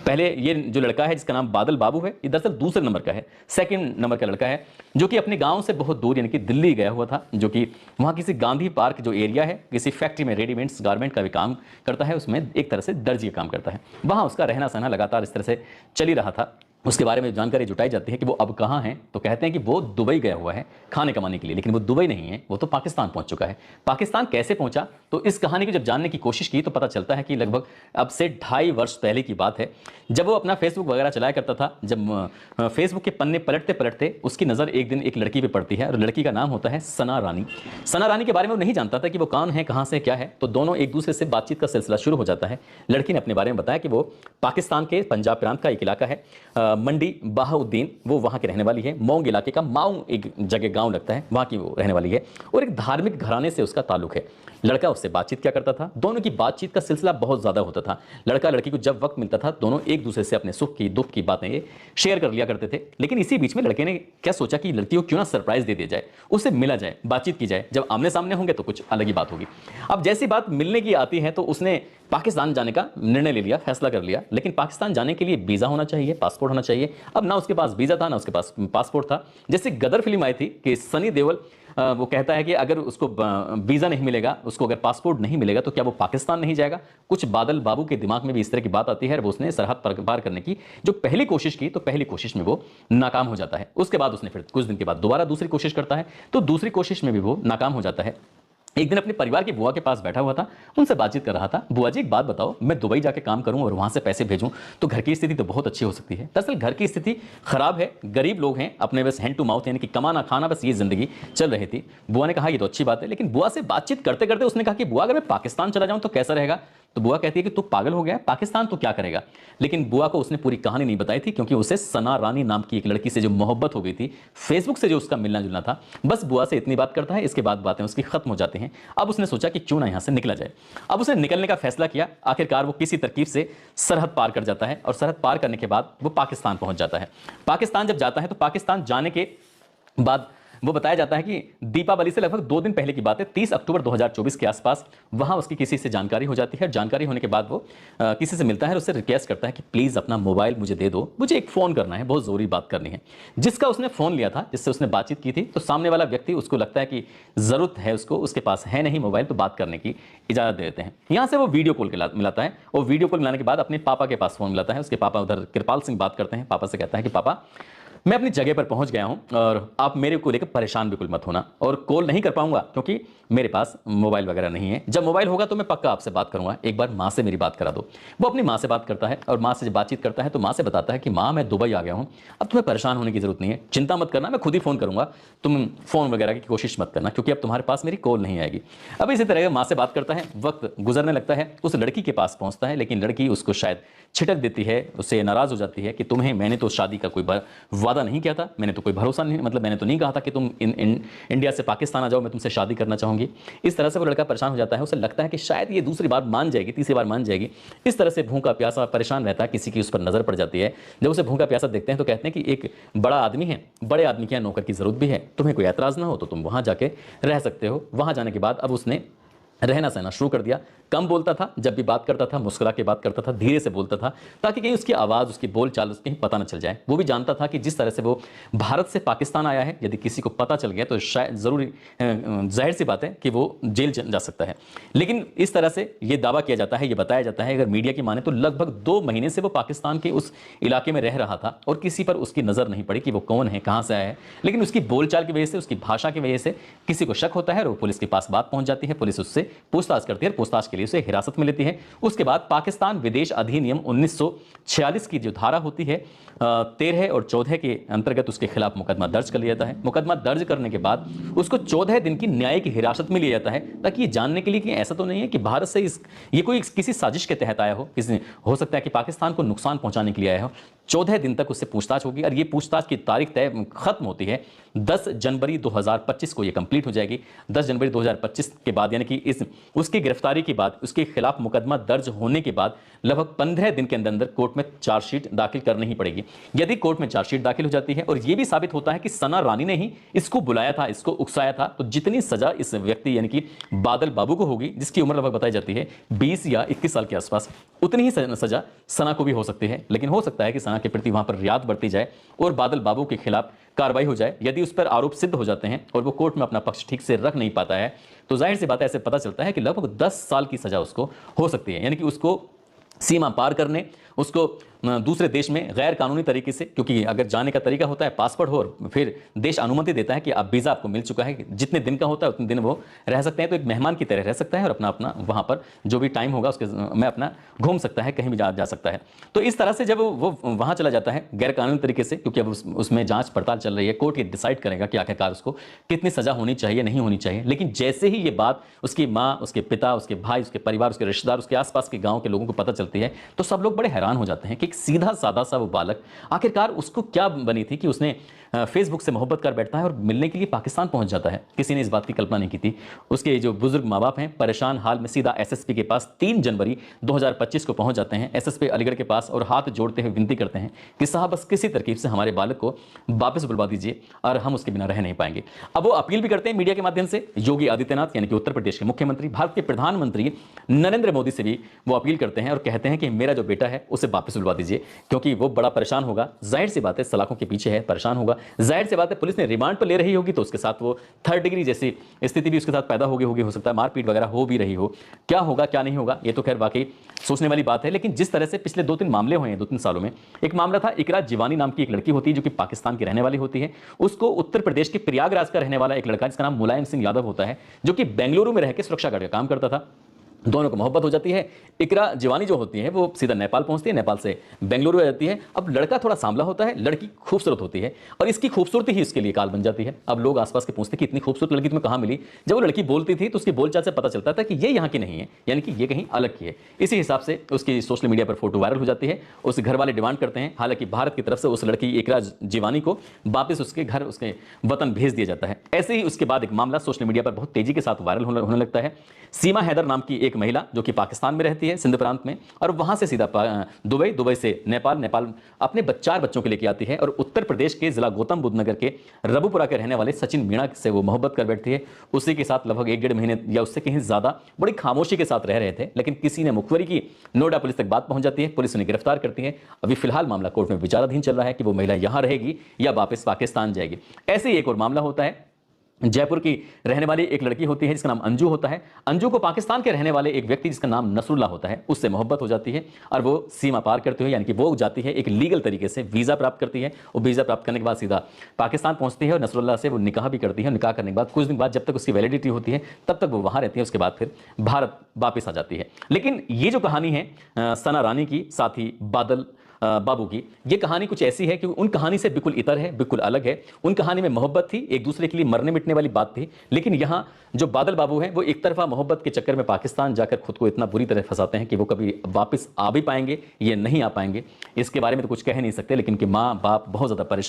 पहले ये जो लड़का है जिसका नाम बादल बाबू है, ये दरअसल दूसरे नंबर का है, सेकंड नंबर का लड़का है, जो कि अपने गांव से बहुत दूर यानी कि दिल्ली गया हुआ था, जो कि वहां किसी गांधी पार्क जो एरिया है, किसी फैक्ट्री में रेडीमेड्स गारमेंट का भी काम करता है, उसमें एक तरह से दर्जी का काम करता है। वहां उसका रहना सहना लगातार इस तरह से चल ही रहा था। उसके बारे में जानकारी जुटाई जाती है कि वो अब कहाँ हैं, तो कहते हैं कि वो दुबई गया हुआ है खाने कमाने के लिए, लेकिन वो दुबई नहीं है, वो तो पाकिस्तान पहुंच चुका है। पाकिस्तान कैसे पहुंचा, तो इस कहानी को जब जानने की कोशिश की तो पता चलता है कि लगभग अब से 2.5 वर्ष पहले की बात है, जब वो अपना फेसबुक वगैरह चलाया करता था। जब फेसबुक के पन्ने पलटते पलटते उसकी नज़र एक दिन एक लड़की पर पड़ती है, और लड़की का नाम होता है सना रानी। सना रानी के बारे में वो नहीं जानता था कि वो कौन है, कहाँ से, क्या है। तो दोनों एक दूसरे से बातचीत का सिलसिला शुरू हो जाता है। लड़की ने अपने बारे में बताया कि वो पाकिस्तान के पंजाब प्रांत का एक इलाका है, मंडी बहाउद्दीन, वो वहाँ के रहने वाली है। मौंग इलाके का माऊ एक जगह गांव लगता है, वहाँ की वो रहने वाली है, और एक धार्मिक घराने से उसका ताल्लुक है। लड़का उससे बातचीत क्या करता था, दोनों की बातचीत का सिलसिला बहुत ज़्यादा होता था। लड़का लड़की को जब वक्त मिलता था, दोनों एक दूसरे से अपने सुख की दुख की बातें शेयर कर लिया करते थे। लेकिन इसी बीच में लड़के ने क्या सोचा कि लड़की को क्यों ना सरप्राइज दे दिया जाए, उससे मिला जाए, बातचीत की जाए। जब आमने सामने होंगे तो कुछ अलग ही बात होगी। अब जैसी बात मिलने की आती है तो उसने पाकिस्तान जाने का निर्णय ले लिया, फैसला कर लिया। लेकिन पाकिस्तान जाने के लिए वीज़ा होना चाहिए, पासपोर्ट होना चाहिए। अब ना उसके पास वीज़ा था, ना उसके पास पासपोर्ट था। जैसे गदर फिल्म आई थी कि सनी देओल वो कहता है कि अगर उसको वीज़ा नहीं मिलेगा, उसको अगर पासपोर्ट नहीं मिलेगा तो क्या वो पाकिस्तान नहीं जाएगा। कुछ बादल बाबू के दिमाग में भी इस तरह की बात आती है, और वो उसने सरहद पार करने की जो पहली कोशिश की, तो पहली कोशिश में वो नाकाम हो जाता है। उसके बाद उसने फिर कुछ दिन के बाद दोबारा दूसरी कोशिश करता है, तो दूसरी कोशिश में भी वो नाकाम हो जाता है। एक दिन अपने परिवार की बुआ के पास बैठा हुआ था, उनसे बातचीत कर रहा था। बुआ जी एक बात बताओ, मैं दुबई जाके काम करूं और वहां से पैसे भेजूं तो घर की स्थिति तो बहुत अच्छी हो सकती है। दरअसल घर की स्थिति खराब है, गरीब लोग हैं, अपने बस हैंड टू माउथ यानी कि कमाना खाना बस ये जिंदगी चल रही थी। बुआ ने कहा ये तो अच्छी बात है, लेकिन बुआ से बातचीत करते करते उसने कहा कि बुआ अगर मैं पाकिस्तान चला जाऊं तो कैसा रहेगा। तो बुआ कहती है कि तू पागल हो गया है, पाकिस्तान तो क्या करेगा। लेकिन बुआ को उसने पूरी कहानी नहीं बताई थी, क्योंकि उसे सना रानी नाम की एक लड़की से जो मोहब्बत हो गई थी, फेसबुक से जो उसका मिलना जुलना था, बस बुआ से इतनी बात करता है, इसके बाद बातें उसकी खत्म हो जाती हैं। अब उसने सोचा कि क्यों ना यहां से निकला जाए। अब उसने निकलने का फैसला किया। आखिरकार वो किसी तरकीब से सरहद पार कर जाता है, और सरहद पार करने के बाद वो पाकिस्तान पहुंच जाता है। पाकिस्तान जब जाता है तो पाकिस्तान जाने के बाद वो बताया जाता है कि दीपावली से लगभग 2 दिन पहले की बात है, 30 अक्टूबर 2024 के आसपास वहां उसकी किसी से जानकारी हो जाती है। जानकारी होने के बाद वो किसी से मिलता है और उससे रिक्वेस्ट करता है कि प्लीज़ अपना मोबाइल मुझे दे दो, मुझे एक फ़ोन करना है, बहुत ज़रूरी बात करनी है। जिसका उसने फ़ोन लिया था, जिससे उसने बातचीत की थी, तो सामने वाला व्यक्ति उसको लगता है कि ज़रूरत है उसको, उसके पास है नहीं मोबाइल, तो बात करने की इजाज़त दे देते हैं। यहाँ से वो वीडियो कॉल मिलाता है, और वीडियो कॉल मिलाने के बाद अपने पापा के पास फ़ोन मिलाता है। उसके पापा उधर कृपाल सिंह बात करते हैं। पापा से कहता है कि पापा मैं अपनी जगह पर पहुंच गया हूं, और आप मेरे को लेकर परेशान बिल्कुल मत होना, और कॉल नहीं कर पाऊंगा क्योंकि मेरे पास मोबाइल वगैरह नहीं है। जब मोबाइल होगा तो मैं पक्का आपसे बात करूंगा, एक बार माँ से मेरी बात करा दो। वो अपनी माँ से बात करता है, और माँ से जब बातचीत करता है तो माँ से बताता है कि माँ मैं दुबई आ गया हूँ, अब तुम्हें परेशान होने की जरूरत नहीं है, चिंता मत करना, मैं खुद ही फ़ोन करूंगा, तुम फ़ोन वगैरह की कोशिश मत करना, क्योंकि अब तुम्हारे पास मेरी कॉल नहीं आएगी। अब इसी तरह माँ से बात करता है, वक्त गुजरने लगता है, उस लड़की के पास पहुँचता है, लेकिन लड़की उसको शायद छिटक देती है, उससे नाराज़ हो जाती है कि तुम्हें, मैंने तो शादी का कोई वादा नहीं किया था, मैंने तो कोई भरोसा नहीं, मतलब मैंने तो नहीं कहा था कि तुम इंडिया से पाकिस्तान आ जाओ, मैं तुमसे शादी करना चाहूँगी। इस तरह से वो लड़का परेशान हो जाता है। उसे लगता है कि शायद ये दूसरी बार मान जाएगी, तीसरी बार मान जाएगी। इस तरह से भूखा प्यासा परेशान रहता है, किसी की उस पर नज़र पड़ जाती है। जब उसे भूखा प्यासा देखते हैं तो कहते हैं कि एक बड़ा आदमी है, बड़े आदमी के यहाँ नौकर की ज़रूरत भी है, तुम्हें कोई एतराज़ ना हो तो तुम वहाँ जाके रह सकते हो। वहाँ जाने के बाद अब उसने रहना सहना शुरू कर दिया। कम बोलता था, जब भी बात करता था मुस्कुरा के बात करता था, धीरे से बोलता था, ताकि कहीं उसकी आवाज़, उसकी बोलचाल उसकी पता न चल जाए। वो भी जानता था कि जिस तरह से वो भारत से पाकिस्तान आया है, यदि किसी को पता चल गया तो शायद ज़रूरी जाहिर सी बात है कि वो जेल जा सकता है। लेकिन इस तरह से ये दावा किया जाता है, ये बताया जाता है, अगर मीडिया की माने तो लगभग 2 महीने से वो पाकिस्तान के उस इलाके में रह रहा था, और किसी पर उसकी नज़र नहीं पड़ी कि वो कौन है, कहाँ से आया है। लेकिन उसकी बोलचाल की वजह से, उसकी भाषा की वजह से किसी को शक होता है, और वो पुलिस के पास बात पहुँच जाती है। पुलिस उससे पूछताछ करती है, पूछताछ के लिए उसे हिरासत में लेती है। उसके बाद पाकिस्तान विदेश अधिनियम 1946 की जो धारा होती है 13 और 14 के अंतर्गत उसके खिलाफ मुकदमा दर्ज कर लिया जाता है। मुकदमा दर्ज करने के बाद उसको 14 दिन की न्यायिक हिरासत में लिया जाता है, ताकि ये जानने के लिए कि ऐसा तो नहीं है कि भारत से ये कोई किसी साजिश के तहत आया हो, किसी हो सकता है कि पाकिस्तान को नुकसान पहुंचाने के लिए आया हो। 14 दिन तक उससे पूछताछ होगी, और ये पूछताछ की तारीख तय खत्म होती है 10 जनवरी 2025 को ये कंप्लीट हो जाएगी। 10 जनवरी 2025 के बाद यानी कि उसकी गिरफ्तारी के बाद बाद उसके खिलाफ मुकदमा दर्ज होने के बाद लगभग 15 दिन के अंदर अंदर कोर्ट में चार्जशीट दाखिल करनी ही पड़ेगी। यदि कोर्ट में चार्जशीट दाखिल हो जाती है और यह भी साबित होता है कि सना रानी ने ही इसको बुलाया था, इसको उकसाया था, तो जितनी सजा इस व्यक्ति यानी कि बादल बाबू को होगी, जिसकी उम्र लगभग बताई जाती है 20 या 21 साल के आसपास, उतनी ही सजा सना को भी हो सकती है। लेकिन हो सकता है कि सना के प्रति वहां पर रियायत बरती जाए और बादल बाबू के खिलाफ कार्रवाई हो जाए। यदि उस पर आरोप सिद्ध हो जाते हैं और वो कोर्ट में अपना पक्ष ठीक से रख नहीं पाता है, तो जाहिर सी बात है, ऐसे पता चलता है कि लगभग 10 साल की सजा उसको हो सकती है। यानी कि उसको सीमा पार करने, उसको दूसरे देश में गैर कानूनी तरीके से, क्योंकि अगर जाने का तरीका होता है पासपोर्ट हो और फिर देश अनुमति देता है कि अब वीज़ा आपको मिल चुका है, जितने दिन का होता है उतने दिन वो रह सकते हैं, तो एक मेहमान की तरह रह सकता है और अपना अपना वहाँ पर जो भी टाइम होगा उसके में अपना घूम सकता है, कहीं भी जा सकता है। तो इस तरह से जब वो वहाँ चला जाता है गैर कानूनी तरीके से, क्योंकि अब उसमें जाँच पड़ताल चल रही है, कोर्ट ये डिसाइड करेगा कि आखिरकार उसको कितनी सज़ा होनी चाहिए, नहीं होनी चाहिए। लेकिन जैसे ही ये बात उसकी माँ, उसके पिता, उसके भाई, उसके परिवार, उसके रिश्तेदार, उसके आसपास के गाँव के लोगों को पता चलती है, तो सब लोग बड़े हैरान हो जाते हैं कि एक सीधा साधा सा वो बालक आखिरकार उसको क्या बनी थी कि उसने फेसबुक से मोहब्बत कर बैठता है और मिलने के लिए पाकिस्तान पहुंच जाता है। किसी ने इस बात की कल्पना नहीं की थी। उसके जो बुजुर्ग माँ बाप हैं परेशान हाल में सीधा एसएसपी के पास 3 जनवरी 2025 को पहुंच जाते हैं, एसएसपी अलीगढ़ के पास, और हाथ जोड़ते हुए विनती करते हैं कि साहब बस किसी तरकीब से हमारे बालक को वापस बुलवा दीजिए और हम उसके बिना रह नहीं पाएंगे। अब वो अपील भी करते हैं मीडिया के माध्यम से। योगी आदित्यनाथ यानी कि उत्तर प्रदेश के मुख्यमंत्री, भारत के प्रधानमंत्री नरेंद्र मोदी से भी वो अपील करते हैं और कहते हैं कि मेरा जो बेटा है उसे वापस बुलवा दीजिए, क्योंकि वो बड़ा परेशान होगा। जाहिर सी बात है, सलाखों के पीछे है, परेशान होगा। जाहिर सी बात है, पुलिस ने रिमांड पर ले रही होगी तो उसके साथ वो 3rd डिग्री जैसी स्थिति भी उसके साथ पैदा होगी, हो सकता है मारपीट वगैरह हो भी रही हो। क्या होगा क्या नहीं होगा, ये तो खैर वाकई सोचने वाली बात है। लेकिन जिस तरह से पिछले 2-3 मामले हुए हैं 2-3 सालों में, एक मामला था इकरा जिवानी नाम की एक लड़की होती है जो कि पाकिस्तान की रहने वाली होती है, उसको उत्तर प्रदेश के प्रयागराज का रहने वाला एक लड़का जिसका नाम मुलायम सिंह यादव होता है, जो कि बेंगलुरु में रह के सुरक्षा गार्ड का काम करता था। दोनों को मोहब्बत हो जाती है। इकरा जिवानी जो होती है वो सीधा नेपाल पहुंचती है, नेपाल से बेंगलुरु आ जाती है। अब लड़का थोड़ा सांवला होता है, लड़की खूबसूरत होती है और इसकी खूबसूरती ही उसके लिए काल बन जाती है। अब लोग आसपास के पूछते कि इतनी खूबसूरत लड़की तुम्हें कहाँ मिली। जब वो लड़की बोलती थी तो उसकी बोलचाल से पता चलता था कि ये यहाँ की नहीं है, यानी कि ये कहीं अलग की है। इसी हिसाब से उसकी सोशल मीडिया पर फोटो वायरल हो जाती है। उसके घर वाले डिमांड करते हैं, हालांकि भारत की तरफ से उस लड़की इकरा जिवानी को वापस उसके घर, उसके वतन भेज दिया जाता है। ऐसे ही उसके बाद एक मामला सोशल मीडिया पर बहुत तेजी के साथ वायरल होने लगता है। सीमा हैदर नाम की एक महिला जो कि पाकिस्तान में रहती है, सिंध प्रांत में, और वहां से सीधा दुबई, दुबई से नेपाल, नेपाल अपने 4 बच्चों के लेके आती है और उत्तर प्रदेश के जिला गौतम बुद्ध नगर के रबुपुरा के रहने वाले सचिन मीणा से वो मोहब्बत कर बैठती है। उसी के साथ लगभग 1-1.5 महीने या उससे कहीं ज्यादा बड़ी खामोशी के साथ रह रहे थे, लेकिन किसी ने मुखबरी की। नोएडा पुलिस तक बात पहुंच जाती है, पुलिस उन्हें गिरफ्तार करती है। अभी फिलहाल मामला कोर्ट में विचाराधीन चल रहा है कि वो महिला यहां रहेगी या वापस पाकिस्तान जाएगी। ऐसे ही एक और मामला होता है, जयपुर की रहने वाली एक लड़की होती है जिसका नाम अंजू होता है। अंजू को पाकिस्तान के रहने वाले एक व्यक्ति जिसका नाम नसरुल्लाह होता है उससे मोहब्बत हो जाती है और वो सीमा पार करते हुए, यानी कि वो जाती है एक लीगल तरीके से, वीज़ा प्राप्त करती है और वीज़ा प्राप्त करने के बाद सीधा पाकिस्तान पहुंचती है और नसरुल्लाह से वो निकाह भी करती है। निकाह करने के बाद कुछ दिन बाद जब तक उसकी वैलिडिटी होती है तब तक वो वहाँ रहती है, उसके बाद फिर भारत वापस आ जाती है। लेकिन ये जो कहानी है सना रानी की, साथ ही बादल बाबू की, ये कहानी कुछ ऐसी है कि उन कहानी से बिल्कुल इतर है, बिल्कुल अलग है। उन कहानी में मोहब्बत थी, एक दूसरे के लिए मरने मिटने वाली बात थी, लेकिन यहाँ जो बादल बाबू हैं वो एक तरफा मोहब्बत के चक्कर में पाकिस्तान जाकर खुद को इतना बुरी तरह फंसाते हैं कि वो कभी वापस आ भी पाएंगे, ये नहीं आ पाएंगे। इसके बारे में तो कुछ कह नहीं सकते, लेकिन कि माँ बाप बहुत ज़्यादा परेशान